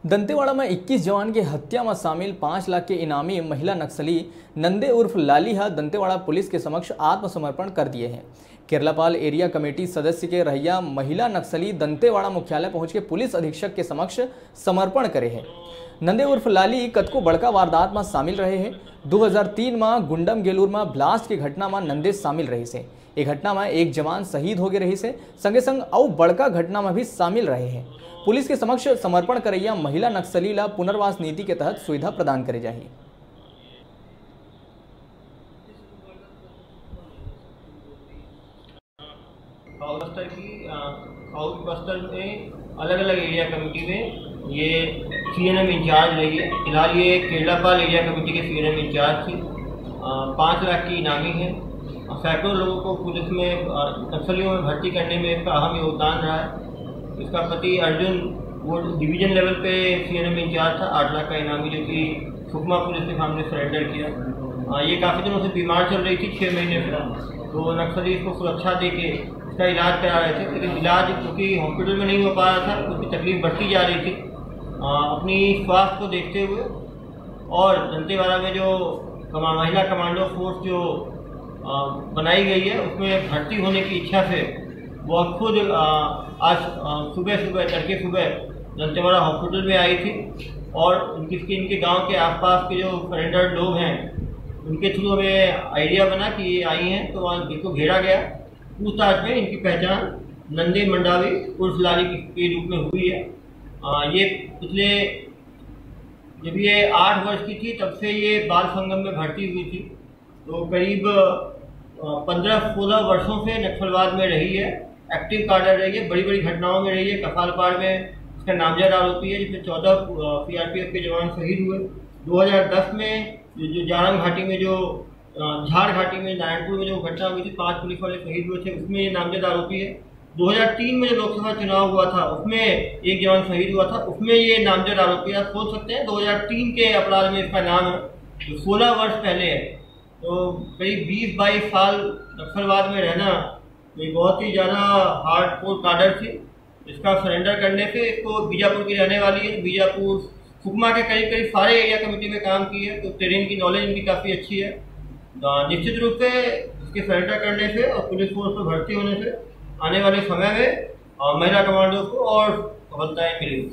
दंतेवाड़ा में 21 जवान की हत्या में शामिल 5 लाख के इनामी महिला नक्सली नंदे उर्फ लालिहा दंतेवाड़ा पुलिस के समक्ष आत्मसमर्पण कर दिए हैं। केरलापाल एरिया कमेटी सदस्य के रहिया महिला नक्सली दंतेवाड़ा मुख्यालय पहुंच के पुलिस अधीक्षक के समक्ष समर्पण करे हैं। नंदे उर्फ लाली कतको बड़का वारदात में शामिल रहे हैं। 2003 में गुंडम गेलूर में ब्लास्ट की घटना में नंदे शामिल रहे से। एक घटना में एक जवान शहीद हो गए रही से संगे संग और बड़का घटना में भी शामिल रहे हैं। पुलिस के समक्ष समर्पण करैया महिला नक्सली ला पुनर्वास नीति के तहत सुविधा प्रदान करे जाही। साउथ बस्तर में अलग अलग एरिया कमेटी में ये सीएनएम इंचार्ज रही है। फिलहाल ये केरलापाल एरिया कमेटी के सीएनएम इंचार्ज थी। 5 लाख की इनामी है। सैकड़ों लोगों को पुलिस में नक्सलियों में भर्ती करने में इसका अहम योगदान रहा है। इसका पति अर्जुन वो डिवीजन लेवल पे सीएनएम इंचार्ज था। 8 लाख का इनामी जो कि सुकमा पुलिस के सामने सरेंडर किया। ये काफ़ी दिनों से बीमार चल रही थी, 6 महीने से। तो नक्सली इसको सुरक्षा दे के इसका इलाज करा रहे थे, लेकिन इलाज क्योंकि हॉस्पिटल में नहीं हो पा रहा था, उसकी तकलीफ बढ़ती जा रही थी। अपनी स्वास्थ्य को देखते हुए और दंतेवाड़ा में जो महिला कमांडो फोर्स जो बनाई गई है उसमें भर्ती होने की इच्छा से वो खुद आज तड़के सुबह दंतेवाड़ा हॉस्पिटल में आई थी और इनके गांव के आसपास के जो सरेंडर लोग हैं उनके थ्रू हमें आइडिया बना कि ये आई हैं। तो वहाँ इनको घेरा गया। पूछताछ में इनकी पहचान नंदे मंडावी उर्फ लाली के रूप में हुई है। ये पिछले जब ये 8 वर्ष की थी तब से ये बाल संगम में भर्ती हुई थी। तो करीब 15-16 वर्षों से नक्सलवाद में रही है, एक्टिव कार्डर रही है, बड़ी बड़ी घटनाओं में रही है। कफालपाड़ में इसका नामजद आरोपी है जिसमें 14 सीआरपीएफ के जवान शहीद हुए। 2010 में जो जारंग घाटी में जो झाड़ घाटी में नारायणपुर में जो घटना हुई थी, 5 पुलिस वाले शहीद हुए थे, उसमें ये नामजद आरोपी है। 2003 में जो लोकसभा चुनाव हुआ था उसमें एक जवान शहीद हुआ था, उसमें ये नामजद आरोपी आप सोच सकते हैं 2003 के अपराध में इसका नाम है, जो 16 वर्ष पहले है। तो करीब 20-22 साल नक्सलवाद में रहना ये बहुत ही ज़्यादा हार्डकोर कार्डर थी। इसका सरेंडर करने से इसको बीजापुर की रहने वाली है। बीजापुर सुकमा के करीब सारे एरिया कमेटी में काम की है, तो टेरेन की नॉलेज इनकी काफ़ी अच्छी है। निश्चित रूप से इसके सरेंडर करने से और पुलिस फोर्स में भर्ती होने से आने वाले समय में महिला कमांडो को और सफलताएँ मिलेंगी।